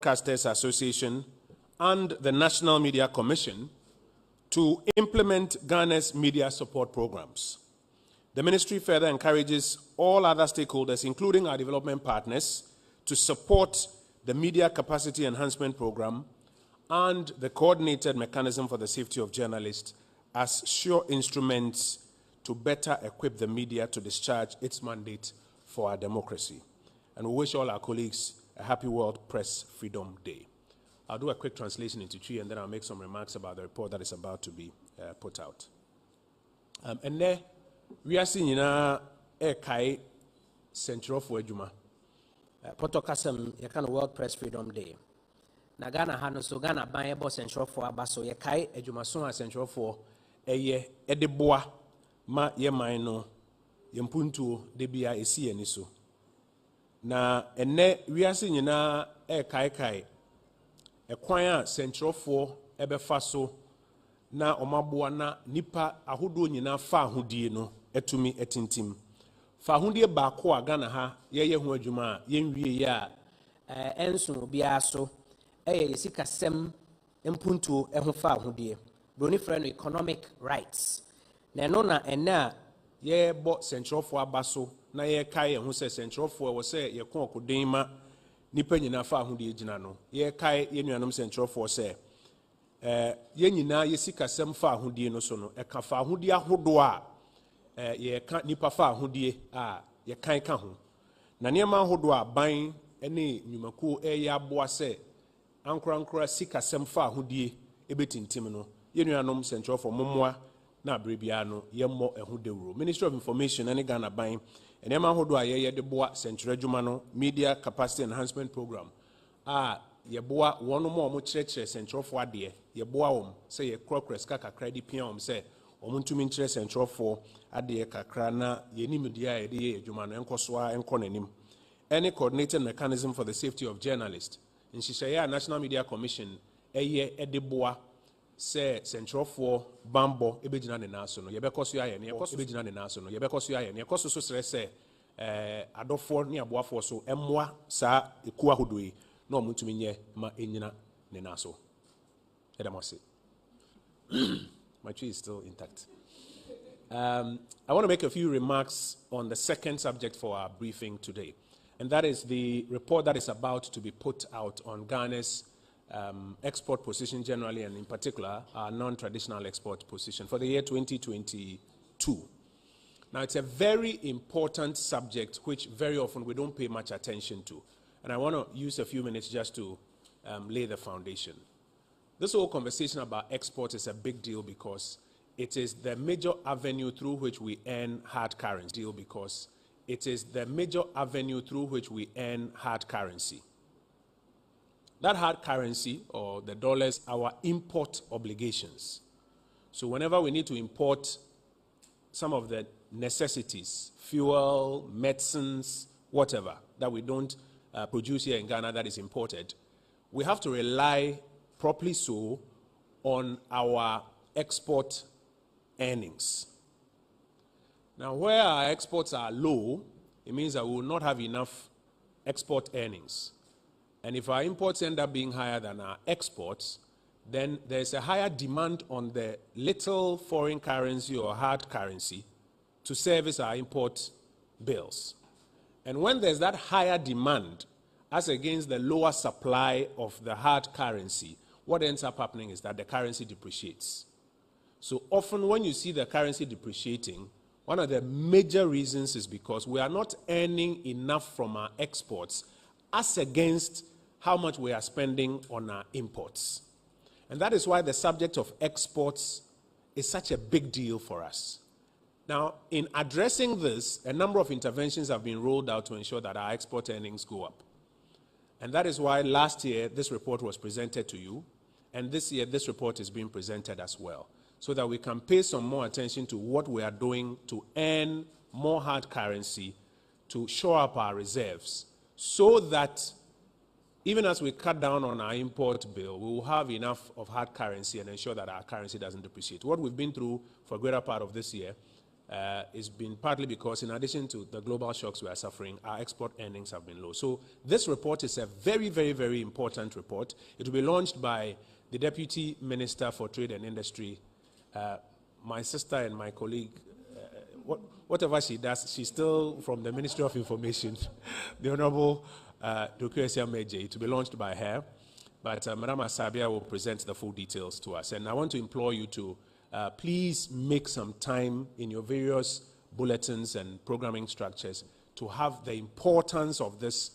Broadcasters Association and the National Media Commission to implement Ghana's media support programs. The ministry further encourages all other stakeholders, including our development partners, to support the Media Capacity Enhancement Program and the Coordinated Mechanism for the Safety of Journalists as sure instruments to better equip the media to discharge its mandate for our democracy. And we wish all our colleagues a happy World Press Freedom Day. I'll do a quick translation into Twi, and then I'll make some remarks about the report that is about to be put out. And there, we are seeing a kai central for Juma. Potokasem, you can World Press Freedom Day. Nagana Hano, so Ghana Bible Central for Abaso, ye kai, a Jumasona Central for a ye, edeboa, ma ye mino, yempuntu, debia, a sea and iso. Na ene we are seeing na kai a choir central for ebefaso na omabua na nipa ahodo nyina fa ahodie no etumi etintim fa ahodie ba ko a Ghana ha ye ho adwuma yenwie ya enso bia so yesika sem empuntu ho fa ahodie broni friend economic rights na no na ena ye bo central for abaso na ye kai ho se central for wo se ye kon okoden ma nipa nyina fa ahodie gina no ye kai ye nuanom central for se ye nyina ye sika sem fa ahodie no so no e ka fa ahodie ahodo a ye ka nipa fa ahodie a ye kan ka ho na niam ahodo a ban ene nyumaku ye aboa se ankora sika sem fa ahodie ebetintim no ye nuanom central for mommoa na brebia no ye mo eho dewuro. Ministry of Information and Ghana ban and ema hodo a ye de boa central adwuma no Media Capacity Enhancement Program ye boa wono mo kyerɛkyerɛ central for ade ye boa wom say ye crocres kakra di pia wom say omuntumi nkyerɛ central for ade kakra na ye nimudia ye de ye adwuma no enkoso a enko nanim. Any coordinated mechanism for the safety of journalists in Shishaya National Media Commission eye de boa say central for bambo ebegina ne naso no yebekoso aye ne yekoso ebegina ne naso no yebekoso aye ne yekoso so sere say adofo ne aboafo so emmoa sa eku ahodoyi na omutumi nye ma enyina ne naso edamose. My tree is still intact. I want to make a few remarks on the second subject for our briefing today, and that is the report that is about to be put out on Ghana's export position generally, and in particular, our non-traditional export position for the year 2022. Now, it's a very important subject which very often we don't pay much attention to. And I want to use a few minutes just to lay the foundation. This whole conversation about export is a big deal because it is the major avenue through which we earn hard currency. That hard currency, or the dollars, our import obligations. So whenever we need to import some of the necessities, fuel, medicines, whatever, that we don't produce here in Ghana that is imported, we have to rely properly so on our export earnings. Now, where our exports are low, it means that we will not have enough export earnings. And if our imports end up being higher than our exports, then there's a higher demand on the little foreign currency or hard currency to service our import bills. And when there's that higher demand as against the lower supply of the hard currency, what ends up happening is that the currency depreciates. So often when you see the currency depreciating, one of the major reasons is because we are not earning enough from our exports as against how much we are spending on our imports. And that is why the subject of exports is such a big deal for us. Now, in addressing this, a number of interventions have been rolled out to ensure that our export earnings go up. And that is why last year this report was presented to you, and this year this report is being presented as well, so that we can pay some more attention to what we are doing to earn more hard currency, to shore up our reserves, so that even as we cut down on our import bill, we will have enough of hard currency and ensure that our currency doesn't depreciate. What we've been through for a greater part of this year it's been partly because in addition to the global shocks we are suffering, our export earnings have been low. So this report is a very, very, very important report. It will be launched by the Deputy Minister for Trade and Industry, my sister and my colleague. Whatever she does, she's still from the Ministry of Information, the Honorable Dokuesia Meje. It will be launched by her, but Madam Asabia will present the full details to us. And I want to implore you to please make some time in your various bulletins and programming structures to have the importance of this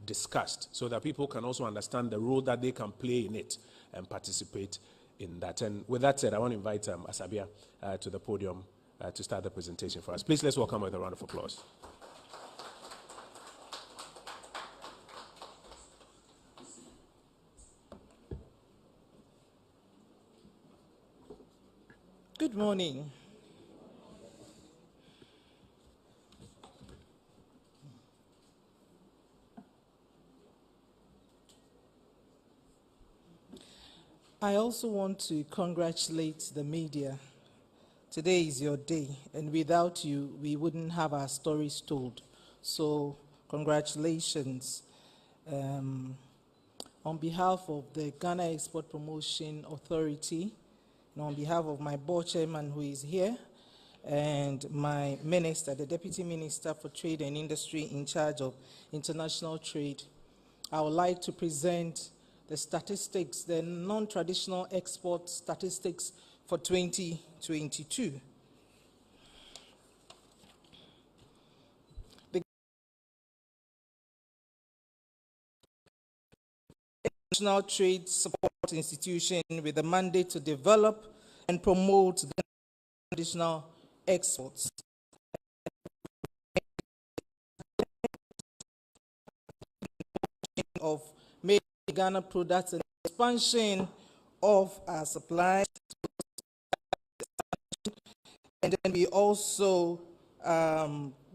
discussed so that people can also understand the role that they can play in it and participate in that. And with that said, I want to invite Asabia to the podium to start the presentation for us. Please let's welcome her with a round of applause. Good morning. I also want to congratulate the media. Today is your day, and without you, we wouldn't have our stories told. So, congratulations. On behalf of the Ghana Export Promotion Authority, and on behalf of my board chairman who is here, and my minister, the Deputy Minister for Trade and Industry in charge of international trade, I would like to present the statistics, the non-traditional export statistics for 2022. The International Trade Support Institution with the mandate to develop and promote additional exports. Of made Ghana products and expansion of our supply. And then we also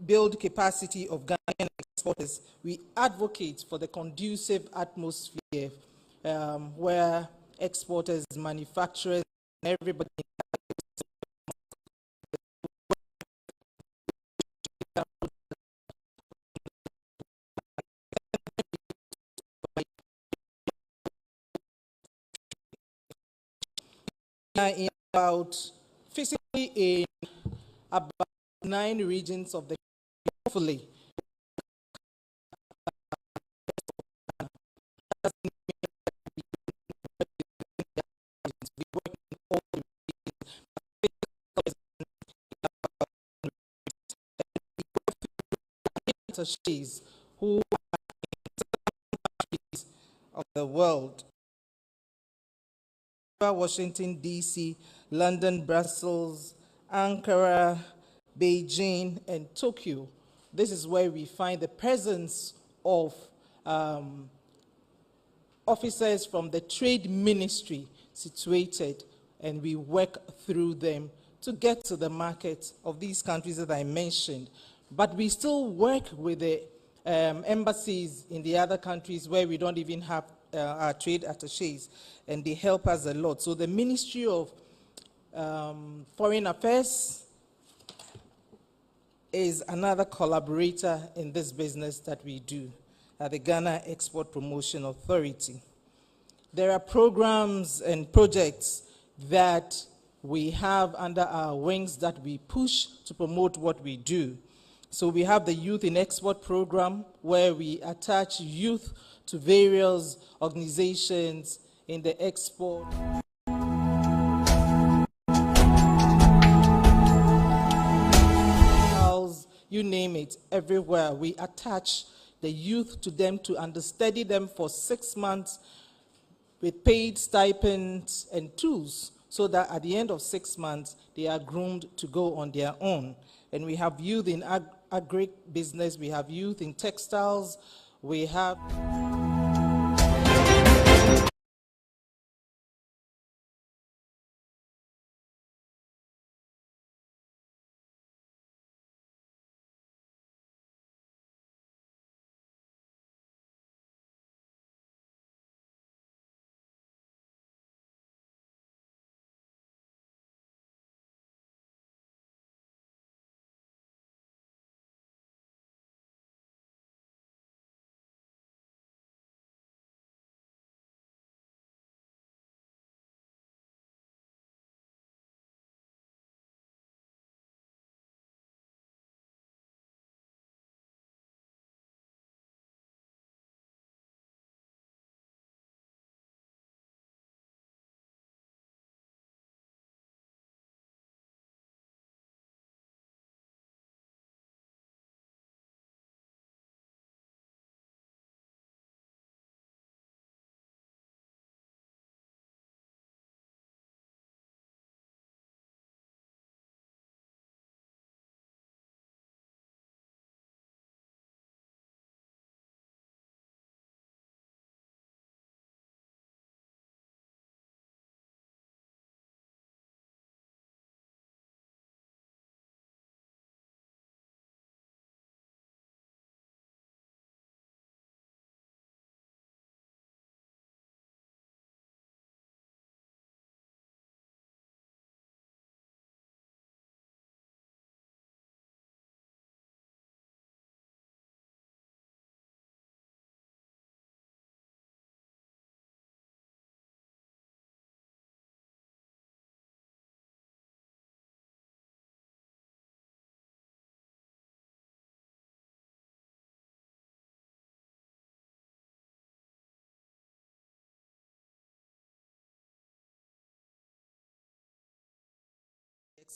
build capacity of Ghanaian exporters. We advocate for the conducive atmosphere where exporters, manufacturers, and everybody in physically in about 9 regions of the country. Who are of the world. Washington, D.C., London, Brussels, Ankara, Beijing, and Tokyo. This is where we find the presence of officers from the Trade Ministry situated, and we work through them to get to the market of these countries that I mentioned. But we still work with the embassies in the other countries where we don't even have our trade attachés, and they help us a lot. So the Ministry of Foreign Affairs is another collaborator in this business that we do at the Ghana Export Promotion Authority. There are programs and projects that we have under our wings that we push to promote what we do. So we have the Youth in Export program, where we attach youth to various organizations in the export. You name it, everywhere. We attach the youth to them to understudy them for 6 months with paid stipends and tools, so that at the end of 6 months, they are groomed to go on their own. And we have youth in agribusiness, we have youth in textiles, we have...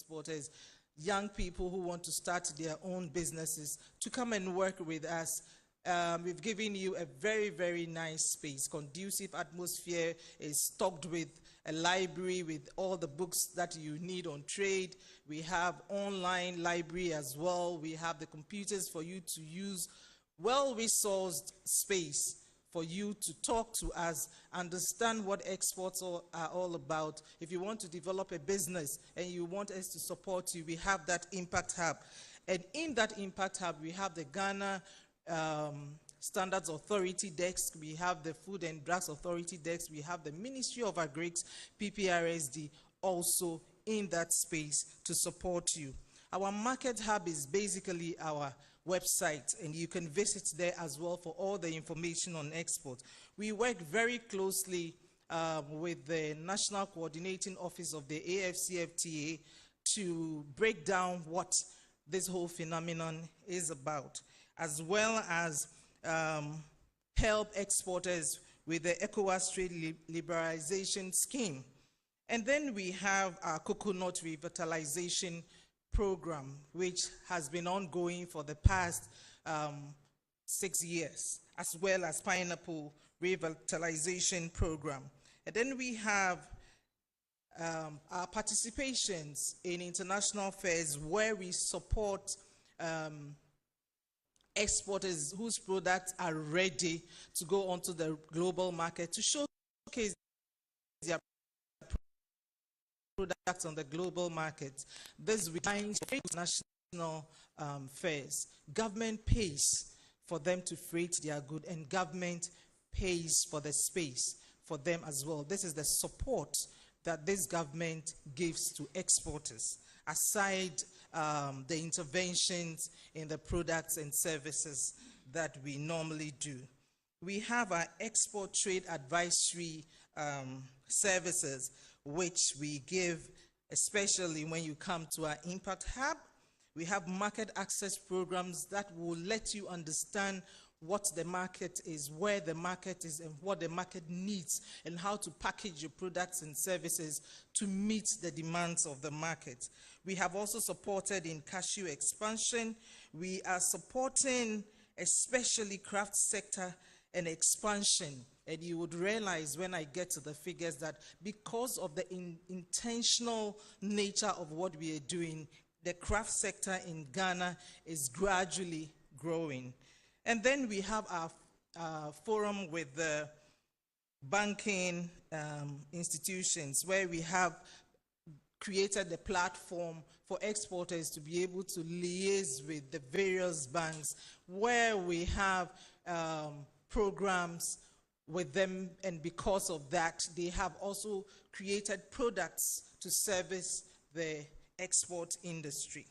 exporters, young people who want to start their own businesses to come and work with us. We've given you a very, very nice space, conducive atmosphere, is stocked with a library with all the books that you need on trade. We have online library as well. We have the computers for you to use, well-resourced space for you to talk to us, understand what exports are all about. If you want to develop a business and you want us to support you, we have that Impact Hub. And in that Impact Hub, we have the Ghana Standards Authority desk, we have the Food and Drugs Authority desk, we have the Ministry of Agrics, PPRSD, also in that space to support you. Our Market Hub is basically our website, and you can visit there as well for all the information on export. We work very closely with the National Coordinating Office of the AFCFTA to break down what this whole phenomenon is about, as well as help exporters with the ECOWAS Trade Liberalization Scheme. And then we have our coconut revitalization program, which has been ongoing for the past 6 years, as well as pineapple revitalization program. And then we have our participations in international fairs where we support exporters whose products are ready to go onto the global market to showcase their products on the global market. This reminds international fairs. Government pays for them to freight their good, and government pays for the space for them as well. This is the support that this government gives to exporters, aside the interventions in the products and services that we normally do. We have our export trade advisory services, which we give, especially when you come to our Impact Hub. We have market access programs that will let you understand what the market is, where the market is, and what the market needs, and how to package your products and services to meet the demands of the market. We have also supported in cashew expansion. We are supporting especially craft sector and expansion. And you would realize when I get to the figures that because of the intentional nature of what we are doing, the craft sector in Ghana is gradually growing. And then we have our forum with the banking institutions, where we have created the platform for exporters to be able to liaise with the various banks, where we have programs with them, and because of that, they have also created products to service the export industry.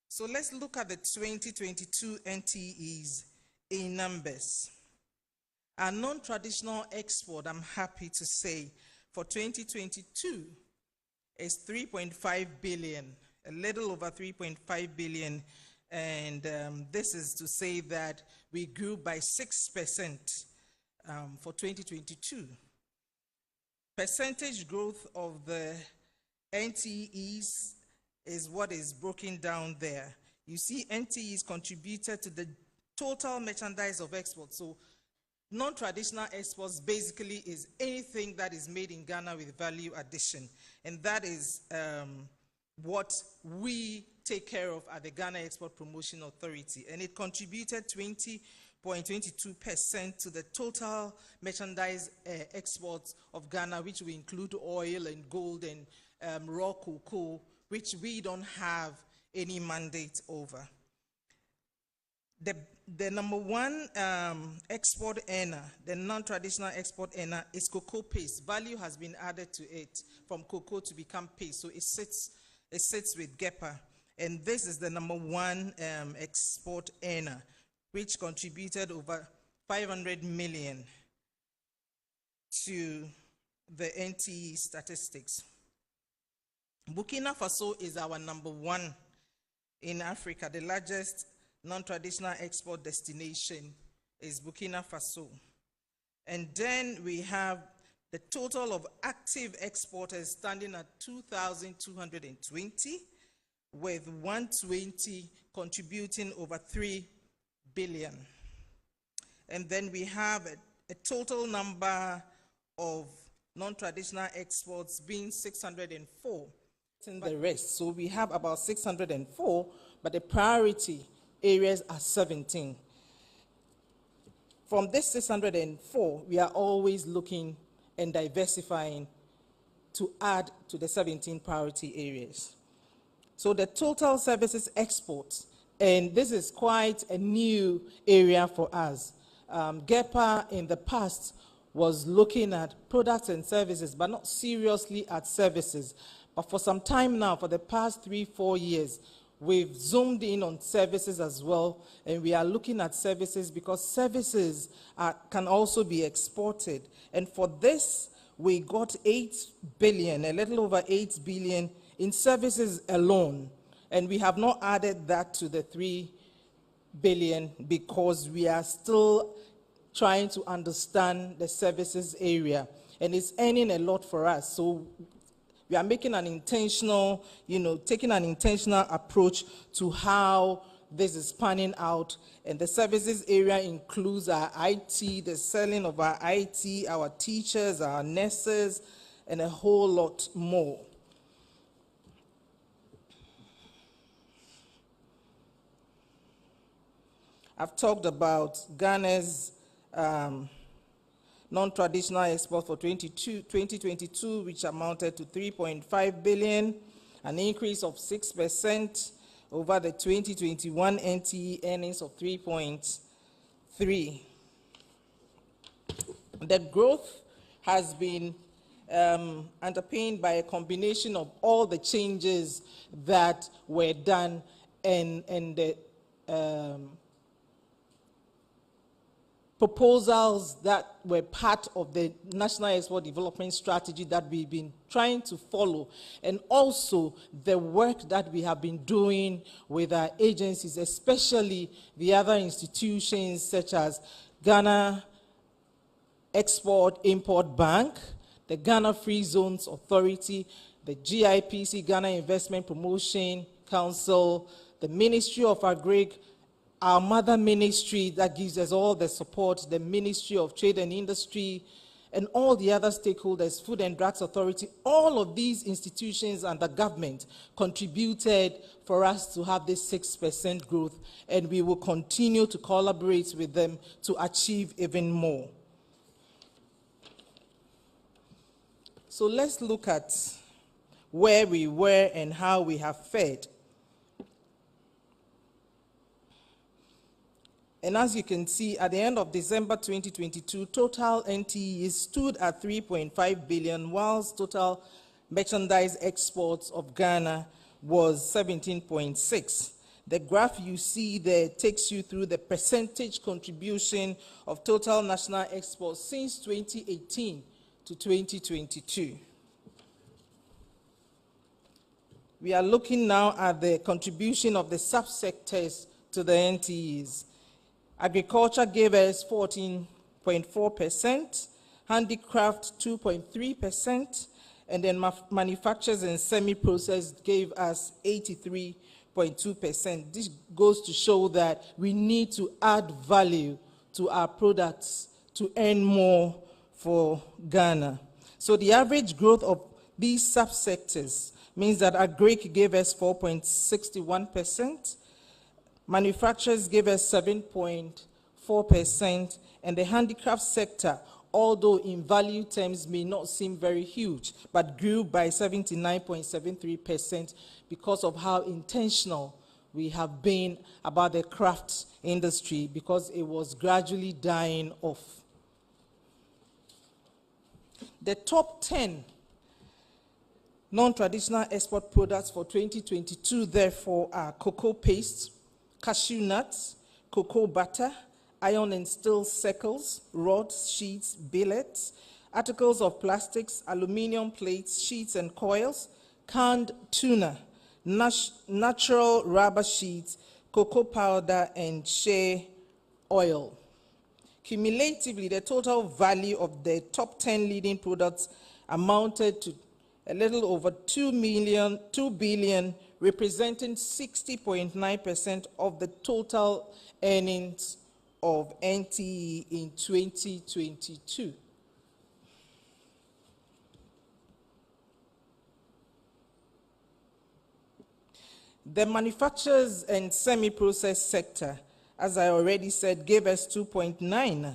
So let's look at the 2022 NTEs in numbers. Our non-traditional export, I'm happy to say, for 2022 is 3.5 billion, a little over 3.5 billion. And this is to say that we grew by 6% for 2022. Percentage growth of the NTEs is what is broken down there. You see, NTEs contributed to the total merchandise of export. So non-traditional exports basically is anything that is made in Ghana with value addition. And that is what we take care of at the Ghana Export Promotion Authority. And it contributed 20.22% to the total merchandise exports of Ghana, which will include oil and gold and raw cocoa, which we don't have any mandate over. The number one export earner, the non-traditional export earner, is cocoa paste. Value has been added to it from cocoa to become paste, so it sits with GEPA. And this is the number one export earner, which contributed over 500 million to the NTE statistics. Burkina Faso is our number one in Africa. The largest non-traditional export destination is Burkina Faso. And then we have The total of active exporters standing at 2,220, with 120 contributing over 3 billion. And then we have a total number of non-traditional exports being 604. In the rest, so we have about 604, but the priority areas are 17. From this 604, we are always looking and diversifying to add to the 17 priority areas. So the total services exports, and this is quite a new area for us. GEPA in the past was looking at products and services, but not seriously at services. But for some time now, for the past 3-4 years, we've zoomed in on services as well, and we are looking at services because services can also be exported. And for this, we got 8 billion, a little over 8 billion in services alone. And we have not added that to the 3 billion because we are still trying to understand the services area. And it's earning a lot for us. So we are making an intentional, taking an intentional approach to how this is panning out. And the services area includes our IT, the selling of our IT, our teachers, our nurses, and a whole lot more. I've talked about Ghana's non-traditional exports for 2022, which amounted to 3.5 billion, an increase of 6% over the 2021 NTE earnings of 3.3. The growth has been underpinned by a combination of all the changes that were done and the proposals that were part of the National Export Development Strategy that we've been trying to follow, and also the work that we have been doing with our agencies, especially the other institutions such as Ghana Export-Import Bank, the Ghana Free Zones Authority, the GIPC, Ghana Investment Promotion Council, the Ministry of Agri, our mother ministry that gives us all the support, the Ministry of Trade and Industry, and all the other stakeholders, Food and Drugs Authority, all of these institutions and the government contributed for us to have this 6% growth, and we will continue to collaborate with them to achieve even more. So let's look at where we were and how we have fared. And as you can see, at the end of December 2022, total NTE stood at 3.5 billion, whilst total merchandise exports of Ghana was 17.6. The graph you see there takes you through the percentage contribution of total national exports since 2018 to 2022. We are looking now at the contribution of the subsectors to the NTEs. Agriculture gave us 14.4%, handicraft 2.3%, and then manufacturers and semi-processed gave us 83.2%. This goes to show that we need to add value to our products to earn more for Ghana. So the average growth of these subsectors means that agric gave us 4.61%, manufacturers gave us 7.4%, and the handicraft sector, although in value terms may not seem very huge, but grew by 79.73% because of how intentional we have been about the crafts industry, because it was gradually dying off. The top 10 non-traditional export products for 2022, therefore, are cocoa paste, cashew nuts, cocoa butter, iron and steel circles, rods, sheets, billets, articles of plastics, aluminium plates, sheets and coils, canned tuna, natural rubber sheets, cocoa powder, and shea oil. Cumulatively, the total value of the top 10 leading products amounted to a little over 2 billion, representing 60.9% of the total earnings of NTE in 2022. The manufacturers and semi-processed sector, as I already said, gave us 2.9,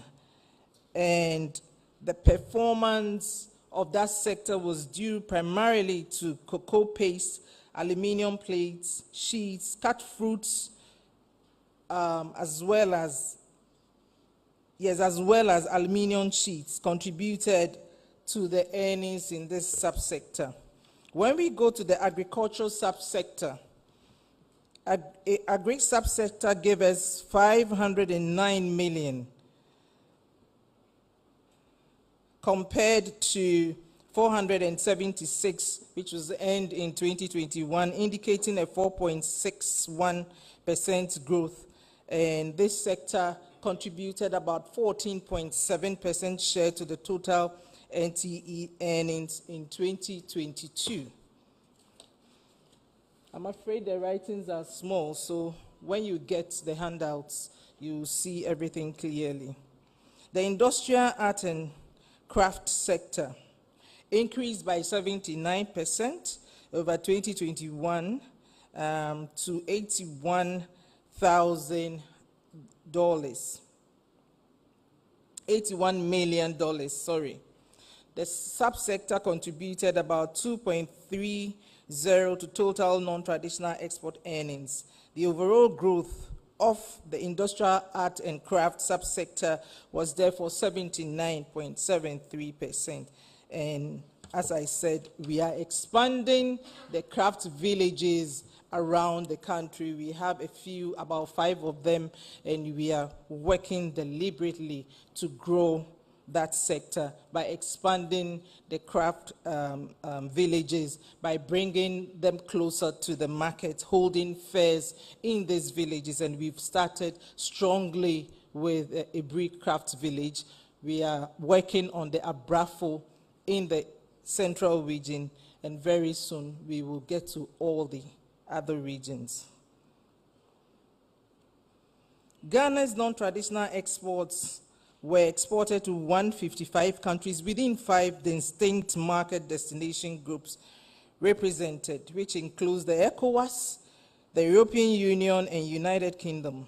and the performance of that sector was due primarily to cocoa paste, aluminium plates, sheets, cut fruits, as well as aluminium sheets contributed to the earnings in this subsector. When we go to the agricultural subsector, agri subsector gave us 509 million compared to 476, which was earned in 2021, indicating a 4.61% growth. And this sector contributed about 14.7% share to the total NTE earnings in 2022. I'm afraid the writings are small, so when you get the handouts, you see everything clearly. The industrial art and craft sector increased by 79% over 2021 to $81 million, sorry. The subsector contributed about 2.30 to total non-traditional export earnings. The overall growth of the industrial art and craft subsector was therefore 79.73%. And as I said, we are expanding the craft villages around the country. We have a few, about 5 of them, and we are working deliberately to grow that sector by expanding the craft villages, by bringing them closer to the market, holding fairs in these villages. And we've started strongly with a brick craft village. We are working on the Abrafo in the central region, and very soon we will get to all the other regions. Ghana's non-traditional exports were exported to 155 countries within 5 distinct market destination groups represented, which includes the ECOWAS, the European Union, and United Kingdom,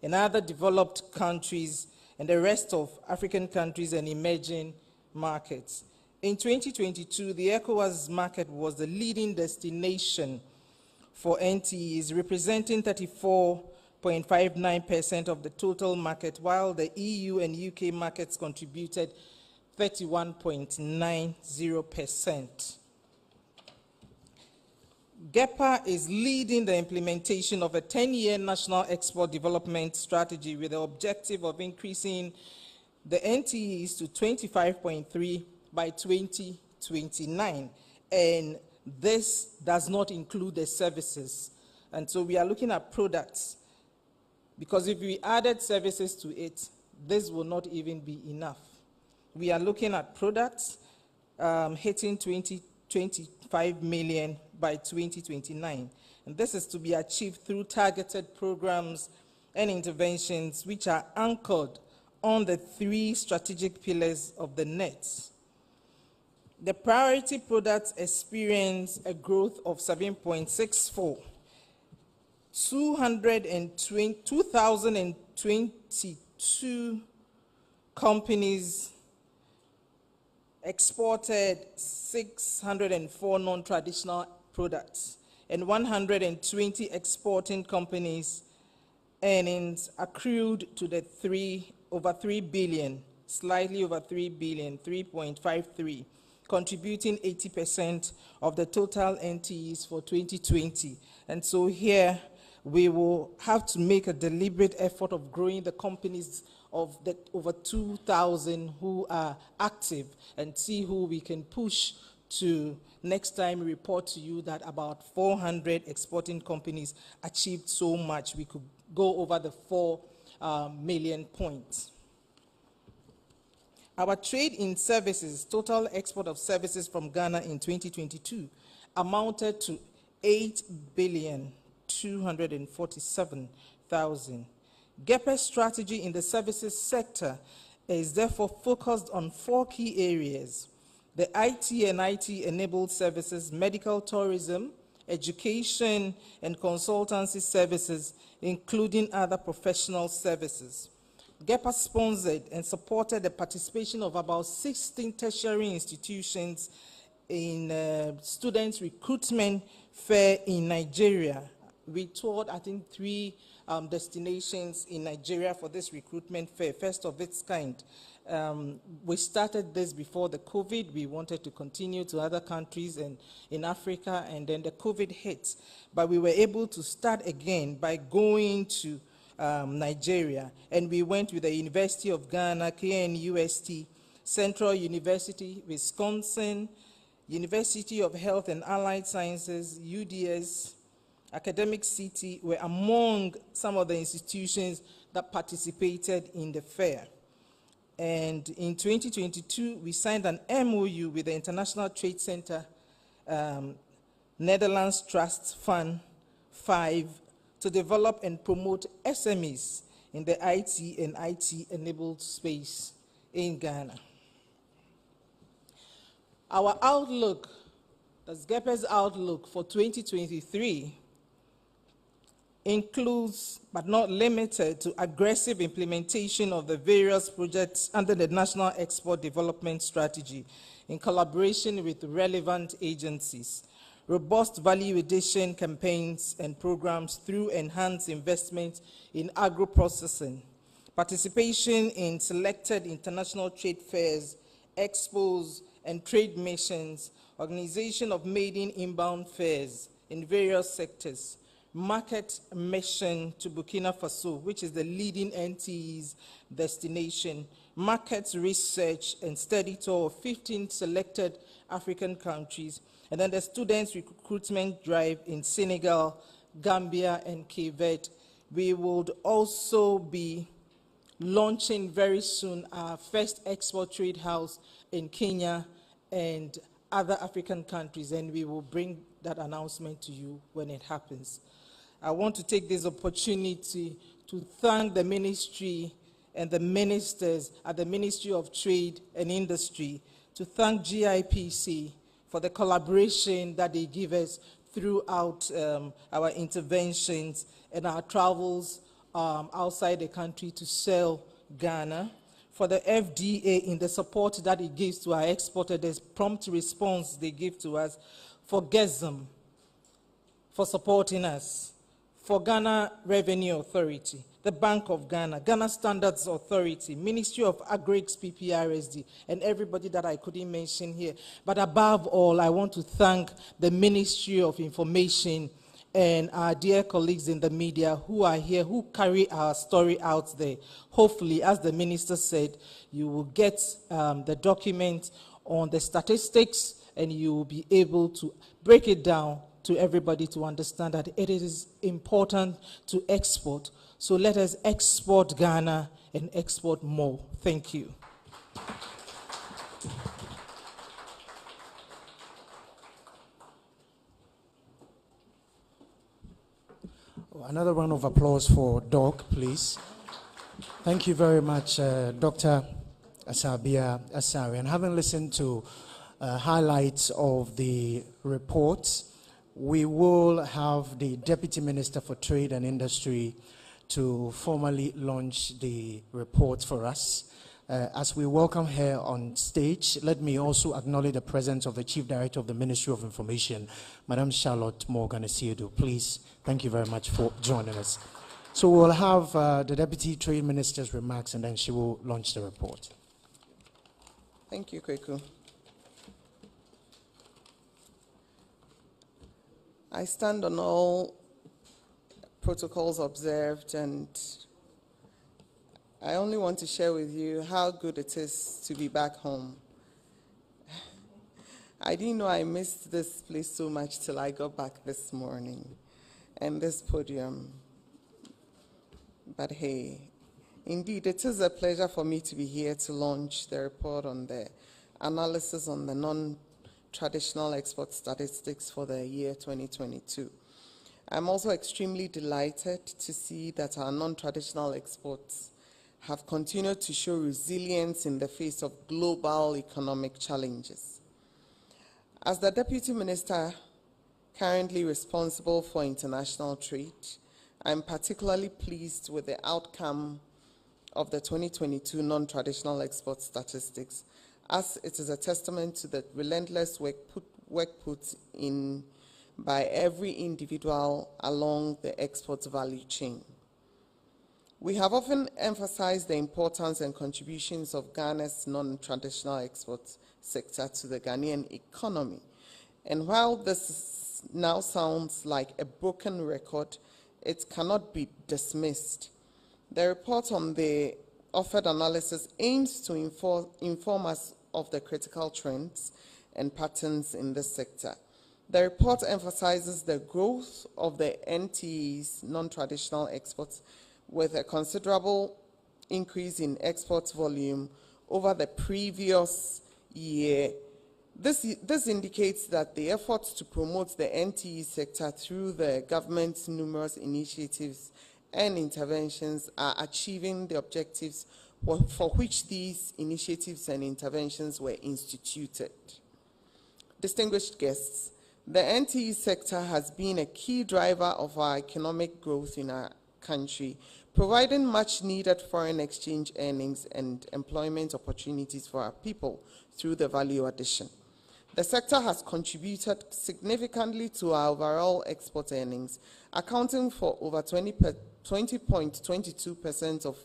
and other developed countries, and the rest of African countries and emerging markets. In 2022, the ECOWAS market was the leading destination for NTEs, representing 34.59% of the total market, while the EU and UK markets contributed 31.90%. GEPA is leading the implementation of a 10-year national export development strategy with the objective of increasing the NTEs to 25.3 by 2029. And this does not include the services. And so we are looking at products, because if we added services to it, this will not even be enough. We are looking at products hitting 25 million by 2029. And this is to be achieved through targeted programs and interventions which are anchored on the 3 strategic pillars of the NET. The priority products experienced a growth of 7.64. 2,022 companies exported 604 non-traditional products, and 120 exporting companies' earnings accrued to the over 3 billion, slightly over 3 billion, 3.53, contributing 80% of the total NTEs for 2020. And so here we will have to make a deliberate effort of growing the companies of the over 2,000 who are active, and see who we can push to next time report to you that about 400 exporting companies achieved so much. We could go over the 4 million points. Our trade in services, total export of services from Ghana in 2022 amounted to 8,247,000. GEPE's strategy in the services sector is therefore focused on 4 key areas: the IT and IT-enabled services, medical tourism, education and consultancy services, including other professional services. GEPA sponsored and supported the participation of about 16 tertiary institutions in students' recruitment fair in Nigeria. We toured, I think, 3 destinations in Nigeria for this recruitment fair, first of its kind. We started this before the COVID. We wanted to continue to other countries and in Africa, and then the COVID hit. But we were able to start again by going to Nigeria, and we went with the University of Ghana, KNUST, Central University, Wisconsin, University of Health and Allied Sciences, UDS, Academic City were among some of the institutions that participated in the fair. And in 2022, we signed an MOU with the International Trade Center, Netherlands Trust Fund 5, to develop and promote SMEs in the IT and IT-enabled space in Ghana. Our outlook, that's GEPE's outlook for 2023, includes, but not limited to, aggressive implementation of the various projects under the National Export Development Strategy in collaboration with relevant agencies, robust value addition campaigns and programs through enhanced investment in agro-processing, participation in selected international trade fairs, expos, and trade missions, organization of maiden inbound fairs in various sectors, market mission to Burkina Faso, which is the leading NTE's destination, market research and study tour of 15 selected African countries, and then the students' recruitment drive in Senegal, Gambia, and Cape Verde. We would also be launching very soon our first export trade house in Kenya and other African countries, and we will bring that announcement to you when it happens. I want to take this opportunity to thank the ministry and the ministers at the Ministry of Trade and Industry, to thank GIPC for the collaboration that they give us throughout our interventions and our travels outside the country to sell Ghana, for the FDA in the support that it gives to our exporters, the prompt response they give to us, for GESM for supporting us, for Ghana Revenue Authority, the Bank of Ghana, Ghana Standards Authority, Ministry of Agrics, PPRSD, and everybody that I couldn't mention here. But above all, I want to thank the Ministry of Information and our dear colleagues in the media who are here, who carry our story out there. Hopefully, as the minister said, you will get the document on the statistics, and you will be able to break it down to everybody to understand that it is important to export. So let us export Ghana and export more. Thank you. Another round of applause for Doc, please. Thank you very much, Dr. Asabia Asare. And having listened to highlights of the report, we will have the Deputy Minister for Trade and Industry to formally launch the report for us. As we welcome her on stage, let me also acknowledge the presence of the Chief Director of the Ministry of Information, Madam Charlotte Morgan-Asiedu. Please, thank you very much for joining us. So we'll have the Deputy Trade Minister's remarks, and then she will launch the report. Thank you, Kweku. I stand on all protocols observed, and I only want to share with you how good it is to be back home. I didn't know I missed this place so much till I got back this morning and this podium. But hey, Indeed, it is a pleasure for me to be here to launch the report on the analysis on the non-traditional export statistics for the year 2022. I'm also extremely delighted to see that our non-traditional exports have continued to show resilience in the face of global economic challenges. As the Deputy Minister currently responsible for international trade, I'm particularly pleased with the outcome of the 2022 non-traditional export statistics, as it is a testament to the relentless work put in by every individual along the export value chain. We have often emphasized the importance and contributions of Ghana's non-traditional export sector to the Ghanaian economy. And while this now sounds like a broken record, it cannot be dismissed. The report on the offered analysis aims to inform us of the critical trends and patterns in this sector. The report emphasizes the growth of the NTE's non-traditional exports with a considerable increase in export volume over the previous year. This indicates that the efforts to promote the NTE sector through the government's numerous initiatives and interventions are achieving the objectives for which these initiatives and interventions were instituted. Distinguished guests, the NTE sector has been a key driver of our economic growth in our country, providing much needed foreign exchange earnings and employment opportunities for our people through the value addition. The sector has contributed significantly to our overall export earnings, accounting for over 20.22% of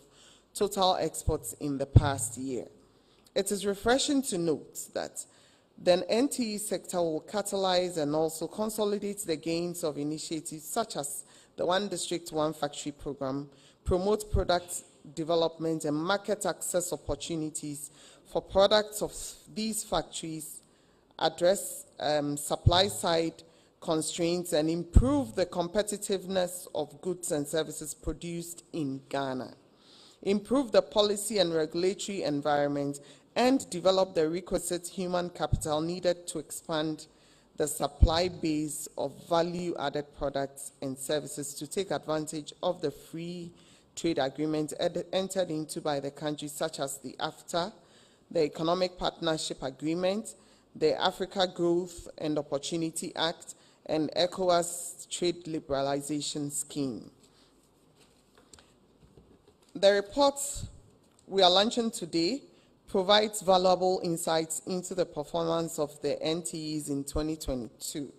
total exports in the past year. It is refreshing to note that the NTE sector will catalyze and also consolidate the gains of initiatives such as the One District, One Factory program, promote product development and market access opportunities for products of these factories, address supply side constraints, and improve the competitiveness of goods and services produced in Ghana, improve the policy and regulatory environment, and develop the requisite human capital needed to expand the supply base of value-added products and services to take advantage of the free trade agreements entered into by the countries such as the AFTA, the Economic Partnership Agreement, the Africa Growth and Opportunity Act, and ECOWAS Trade Liberalization Scheme. The report we are launching today provides valuable insights into the performance of the NTEs in 2022.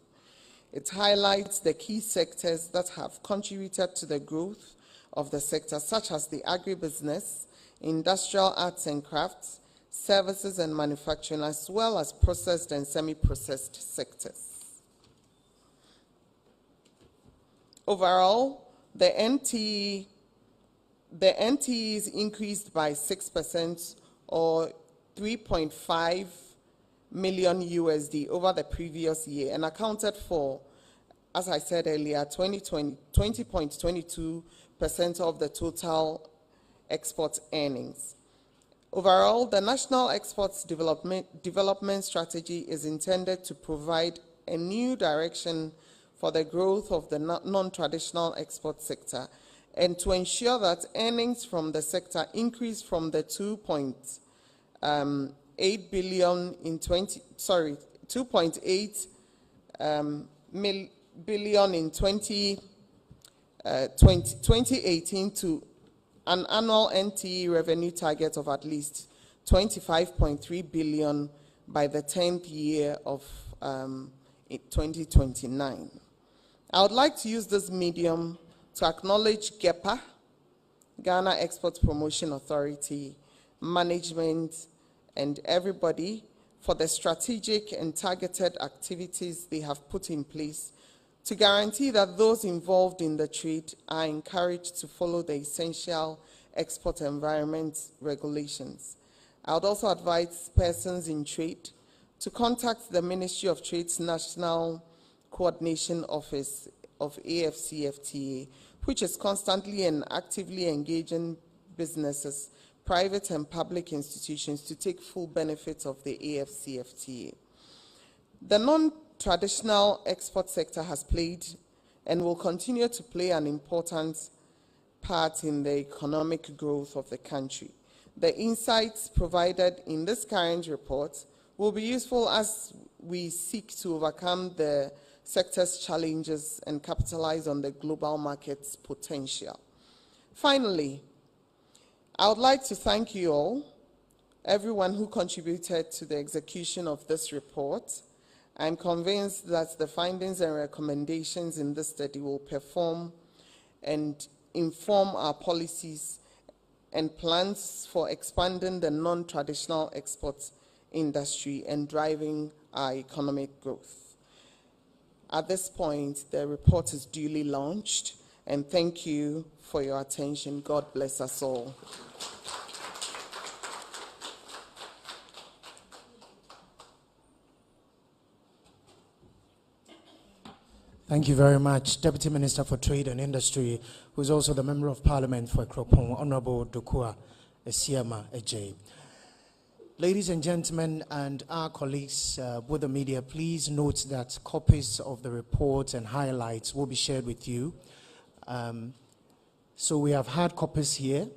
It highlights the key sectors that have contributed to the growth of the sector, such as the agribusiness, industrial arts and crafts, services and manufacturing, as well as processed and semi-processed sectors. Overall, the NTEs increased by 6% or 3.5 million USD over the previous year and accounted for, as I said earlier, 20.22% of the total export earnings. Overall, the National Exports Development Strategy is intended to provide a new direction for the growth of the non-traditional export sector and to ensure that earnings from the sector increase from the 2.8 billion in 2018 to an annual NTE revenue target of at least 25.3 billion by the 10th year of 2029. I would like to use this medium to acknowledge GEPA, Ghana Export Promotion Authority, management, and everybody for the strategic and targeted activities they have put in place to guarantee that those involved in the trade are encouraged to follow the essential export environment regulations. I would also advise persons in trade to contact the Ministry of Trade's National Coordination Office of AFCFTA, which is constantly and actively engaging businesses, private and public institutions to take full benefit of the AFCFTA. The non-traditional export sector has played and will continue to play an important part in the economic growth of the country. The insights provided in this current report will be useful as we seek to overcome the sector's challenges and capitalize on the global market's potential. Finally, I would like to thank you all, everyone who contributed to the execution of this report. I'm convinced that the findings and recommendations in this study will perform and inform our policies and plans for expanding the non-traditional export industry and driving our economic growth. At this point, the report is duly launched, and thank you for your attention. God bless us all. Thank you very much, Deputy Minister for Trade and Industry, who is also the Member of Parliament for Ekropong, Honorable Dokua Esiama Ejay. Ladies and gentlemen, and our colleagues with the media, please note that copies of the report and highlights will be shared with you. So we have hard copies here.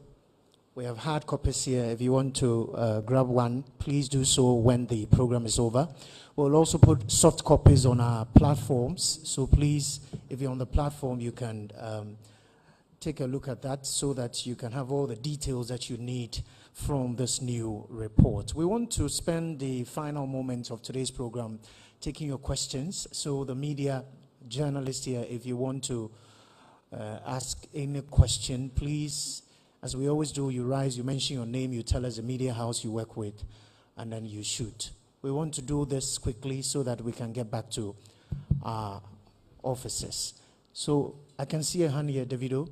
If you want to grab one, please do so when the program is over. We'll also put soft copies on our platforms. So please, if you're on the platform, you can take a look at that so that you can have all the details that you need from this new report. We want to spend the final moments of today's program taking your questions. So the media journalists here, if you want to ask any question, please, as we always do, you rise, you mention your name, you tell us the media house you work with, and then you shoot. We want to do this quickly so that we can get back to our offices. So I can see a hand here, Davido.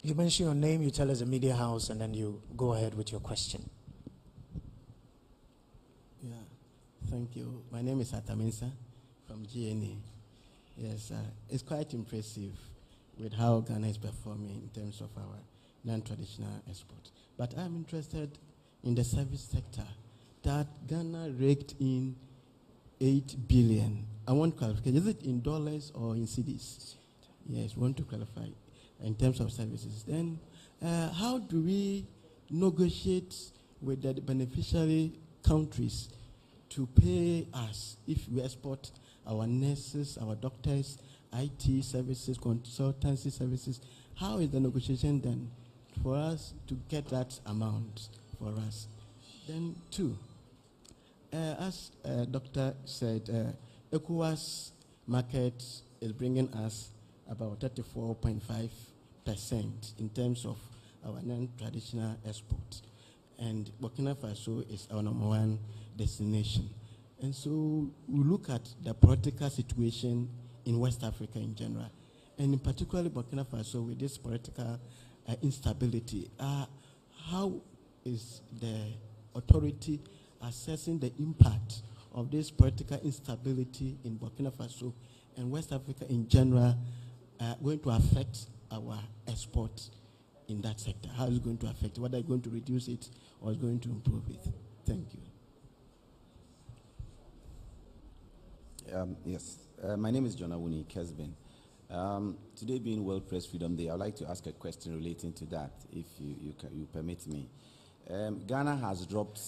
You mention your name, you tell us the media house, and then you go ahead with your question. Yeah, thank you. My name is Ataminsa from GNA. Yes, it's quite impressive with how Ghana is performing in terms of our non-traditional export. But I'm interested in the service sector that Ghana raked in 8 billion. I want clarification. Is it in dollars or in cedis? Yes, want to clarify in terms of services. Then how do we negotiate with the beneficiary countries to pay us if we export our nurses, our doctors, IT services, consultancy services? How is the negotiation done for us to get that amount for us? Then two, as Doctor said, ECOWAS market is bringing us about 34.5% in terms of our non-traditional export. And Burkina Faso is our #1 destination. And so we look at the political situation in West Africa in general, and in particular Burkina Faso with this political instability. How is the authority assessing the impact of this political instability in Burkina Faso and West Africa in general going to affect our export in that sector? How is it going to affect it? Whether it's going to reduce it or is going to improve it? Thank you. Yes, my name is John Awuni Kesbin. Today being World Press Freedom Day, I'd like to ask a question relating to that, if you permit me. Ghana has dropped...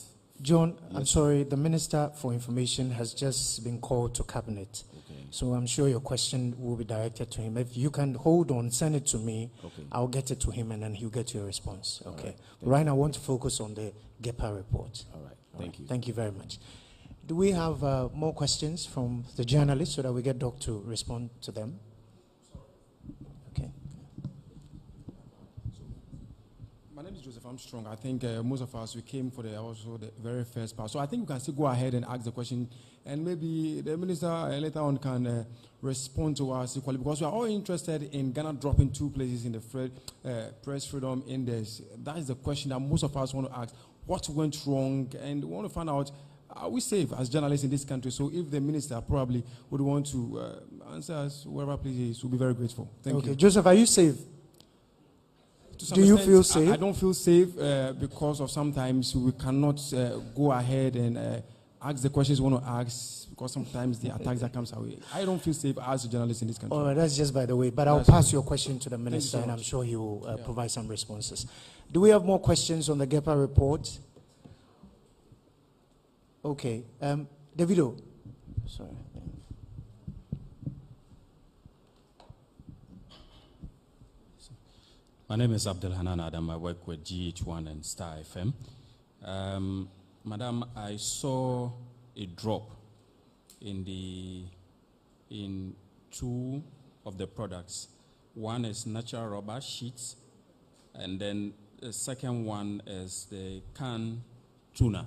John, yes. I'm sorry, the Minister for Information has just been called to Cabinet. Okay. So I'm sure your question will be directed to him. If you can hold on, send it to me, okay. I'll get it to him and then he'll get your response. Okay. Right. Right now I want to focus on the GEPA report. All right, thank you. Thank you very much. Do we have more questions from the journalists so that we get Doc to respond to them? Okay. My name is Joseph Armstrong. I think most of us, we came for the very first part. So I think we can still go ahead and ask the question, and maybe the minister later on can respond to us equally, because we are all interested in Ghana dropping 2 places in the Press Freedom Index. That is the question that most of us want to ask. What went wrong? And we want to find out, are we safe as journalists in this country? So if the minister probably would want to answer us, wherever please, we'll be very grateful. Thank you. Okay, Joseph, are you safe? To some Do you extent, feel safe? I don't feel safe because of sometimes we cannot go ahead and ask the questions we want to ask because sometimes the attacks that comes our way. I don't feel safe as a journalist in this country. All right, that's just by the way, but I'll That's pass it. your question to the you minister, so and I'm much. sure he will provide some responses. Do we have more questions on the GEPA report? Okay, Davido. Sorry. My name is Abdul Hanan Adam. I work with GH1 and Star FM. Madam, I saw a drop in two of the products. One is natural rubber sheets, and then the second one is the canned tuna.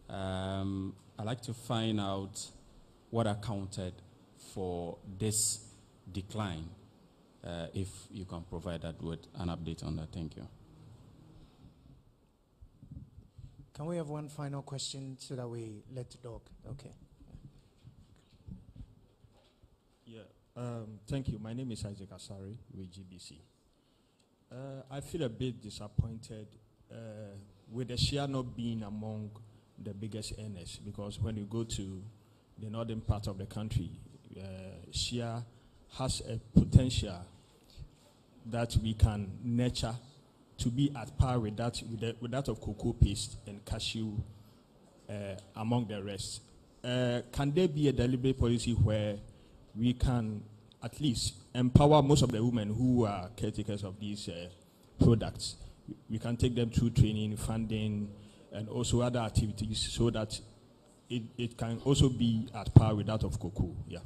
I'd like to find out what accounted for this decline. If you can provide that with an update on that. Thank you. Can we have one final question so that we let the dog? Okay. Yeah, thank you. My name is Isaac Asari with GBC. I feel a bit disappointed with the share not being among the biggest earners, because when you go to the northern part of the country, share has a potential that we can nurture to be at par with that of cocoa paste and cashew among the rest. Can there be a deliberate policy where we can at least empower most of the women who are caretakers of these products? We can take them through training, funding, and also other activities so that it can also be at par with that of cocoa. Yeah.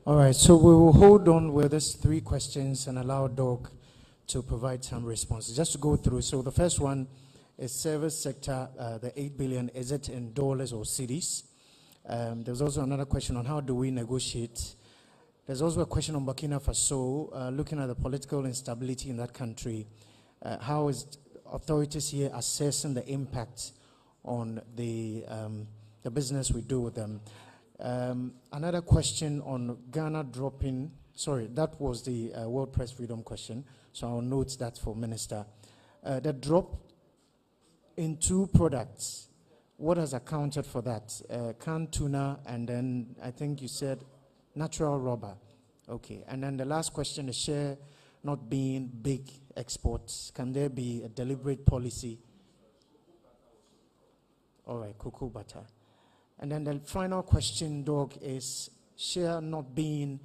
All right, so we will hold on with these three questions and allow Doc to provide some responses. Just to go through, so the first one is service sector, the 8 billion, is it in dollars or cedis? There's also another question on how do we negotiate. There's also a question on Burkina Faso, looking at the political instability in that country. How is authorities here assessing the impact on the business we do with them? Another question on Ghana dropping, sorry, that was the World Press Freedom question, so I'll note that for Minister. The drop in two products, what has accounted for that? Canned tuna, and then I think you said natural rubber. Okay, and then the last question, the share not being big exports. Can there be a deliberate policy? All right, cocoa butter. And then the final question, Doc, is share not being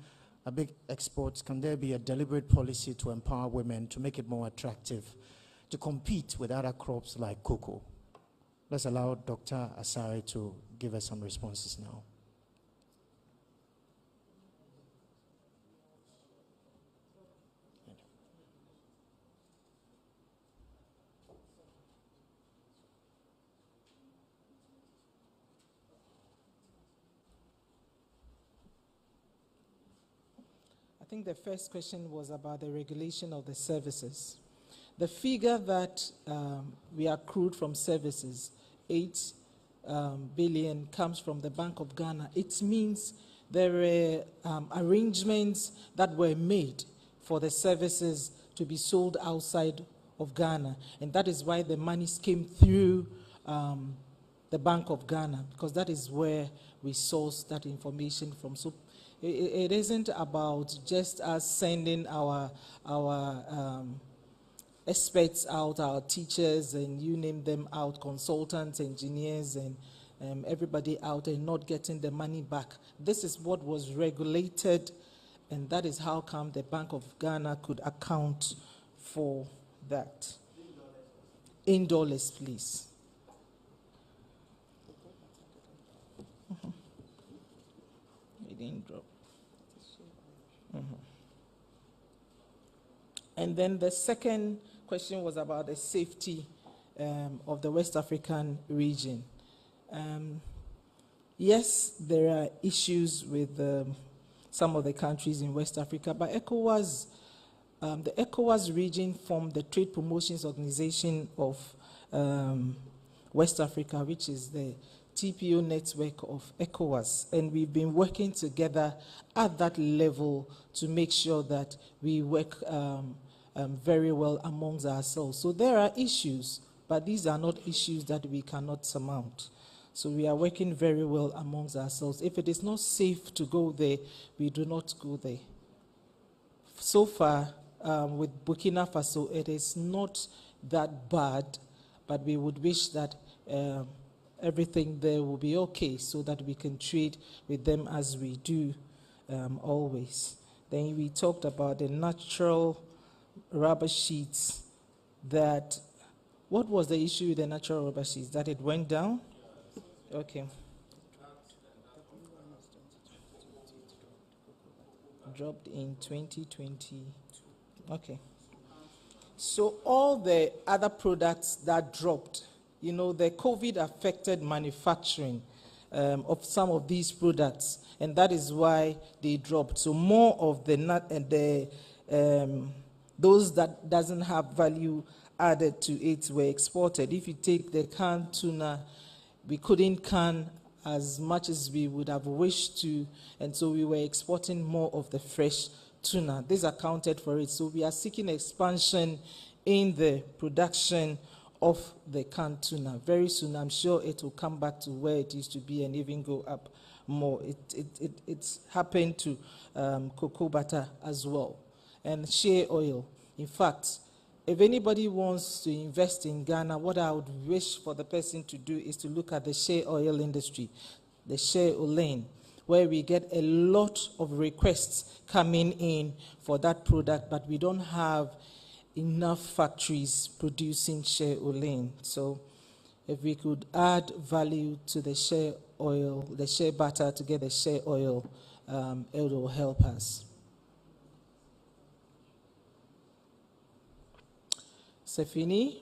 a big export. Can there be a deliberate policy to empower women to make it more attractive to compete with other crops like cocoa? Let's allow Dr. Asare to give us some responses now. I think the first question was about the regulation of the services. The figure that we accrued from services, 8 billion, comes from the Bank of Ghana. It means there were arrangements that were made for the services to be sold outside of Ghana, and that is why the monies came through the Bank of Ghana, because that is where we source that information from. So it isn't about just us sending our experts out, our teachers, and you name them out, consultants, engineers, and everybody out, and not getting the money back. This is what was regulated, and that is how come the Bank of Ghana could account for that. In dollars, please. It didn't drop. And then the second question was about the safety of the West African region. Yes, there are issues with some of the countries in West Africa, but ECOWAS, the ECOWAS region formed the Trade Promotions Organization of West Africa, which is the TPO network of ECOWAS, and we've been working together at that level to make sure that we work very well amongst ourselves. So there are issues, but these are not issues that we cannot surmount. So we are working very well amongst ourselves. If it is not safe to go there, we do not go there. So far, with Burkina Faso, it is not that bad, but we would wish that everything there will be okay so that we can trade with them as we do always. Then we talked about the natural rubber sheets that, what was the issue with the natural rubber sheets? That it went down? Okay. Dropped in 2020. Okay. So all the other products that dropped, you know, the COVID affected manufacturing of some of these products, and that is why they dropped. So more of the those that doesn't have value added to it were exported. If you take the canned tuna, we couldn't can as much as we would have wished to, and so we were exporting more of the fresh tuna. This accounted for it. So we are seeking expansion in the production of the canned tuna. Very soon, I'm sure it will come back to where it used to be and even go up more. It's happened to cocoa butter as well. And shea oil. In fact, if anybody wants to invest in Ghana, what I would wish for the person to do is to look at the shea oil industry, the shea olein, where we get a lot of requests coming in for that product, but we don't have enough factories producing shea olein. So if we could add value to the shea oil, the shea butter to get the shea oil, it will help us. Sefini?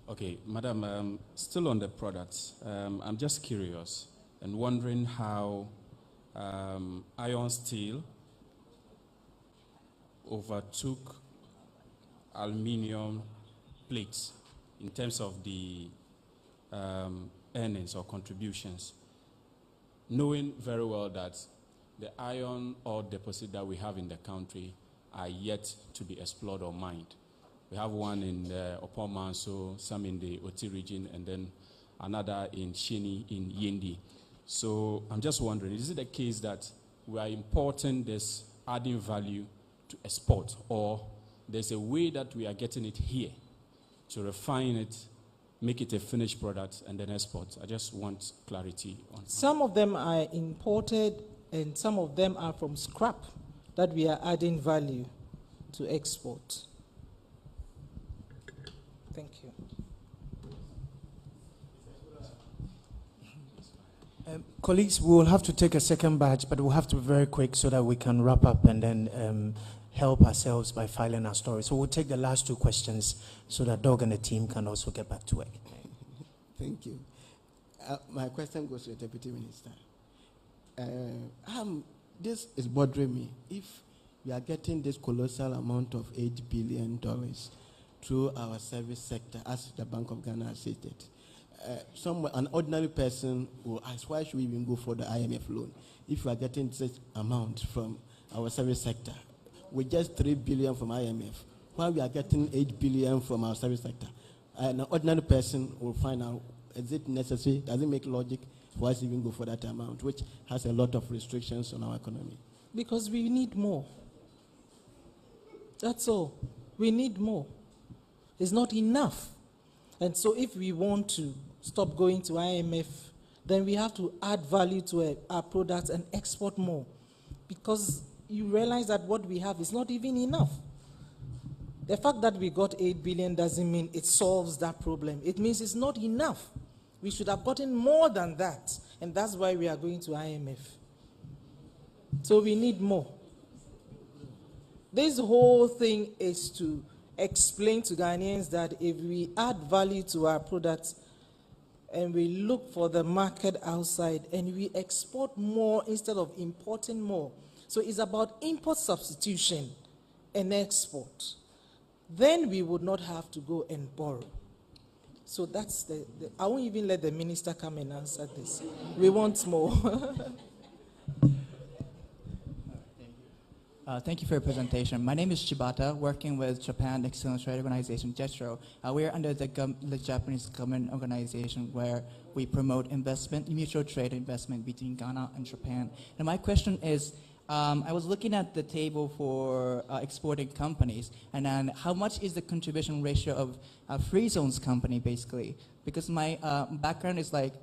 Okay, Madam, still on the products, I'm just curious and wondering how iron steel overtook aluminium plates in terms of the earnings or contributions, knowing very well that the iron ore deposit that we have in the country are yet to be explored or mined. We have one in Upper Manso, some in the Oti region, and then another in Shini in Yendi. So I'm just wondering, is it the case that we are importing this, adding value to export, or there's a way that we are getting it here to refine it, make it a finished product, and then export? I just want clarity on that. Some of them are imported, and some of them are from scrap that we are adding value to export. Thank you. Colleagues, we will have to take a second batch, but we'll have to be very quick so that we can wrap up and then help ourselves by filing our story. So we'll take the last two questions so that Doug and the team can also get back to work. Thank you. My question goes to the Deputy Minister. This is bothering me. If we are getting this colossal amount of $8 billion through our service sector, as the Bank of Ghana has stated, an ordinary person will ask, why should we even go for the IMF loan if we are getting such amount from our service sector? With just $3 billion from IMF, while we are getting $8 billion from our service sector, an ordinary person will find out, is it necessary? Does it make logic for us to even go for that amount, which has a lot of restrictions on our economy? Because we need more. That's all. We need more. It's not enough. And so if we want to stop going to IMF, then we have to add value to our products and export more. Because you realize that what we have is not even enough. The fact that we got 8 billion doesn't mean it solves that problem. It means it's not enough. We should have gotten more than that. And that's why we are going to IMF. So we need more. This whole thing is to explain to Ghanaians that if we add value to our products and we look for the market outside and we export more instead of importing more. So it's about import substitution and export. Then we would not have to go and borrow. So that's I won't even let the minister come and answer this. We want more. Thank you for your presentation. My name is Shibata, working with Japan External Trade Organization, JETRO. We are under the Japanese government organization where we promote investment, mutual trade investment between Ghana and Japan. And my question is, I was looking at the table for exporting companies, and then how much is the contribution ratio of a free zones company, basically? Because my background is like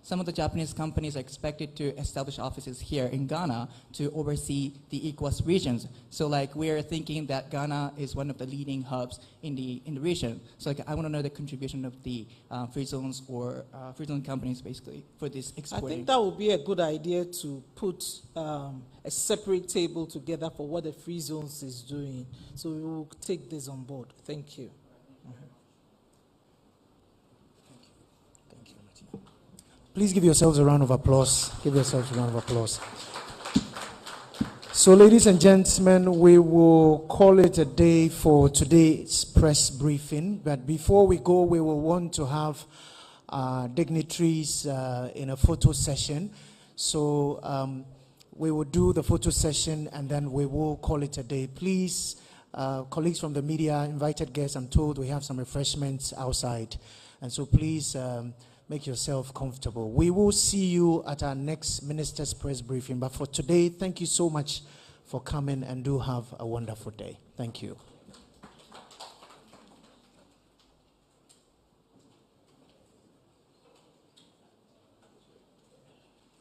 some of the Japanese companies are expected to establish offices here in Ghana to oversee the ECOWAS regions. So like we're thinking that Ghana is one of the leading hubs in the region. So like I want to know the contribution of the free zones or free zone companies basically for this exporting. I think that would be a good idea to put a separate table together for what the free zones is doing. So we will take this on board. Thank you. Please give yourselves a round of applause. Give yourselves a round of applause. So, ladies and gentlemen, we will call it a day for today's press briefing. But before we go, we will want to have dignitaries in a photo session. So, we will do the photo session and then we will call it a day. Please, colleagues from the media, invited guests, I'm told we have some refreshments outside. And so please make yourself comfortable. We will see you at our next minister's press briefing. But for today, thank you so much for coming and do have a wonderful day. Thank you.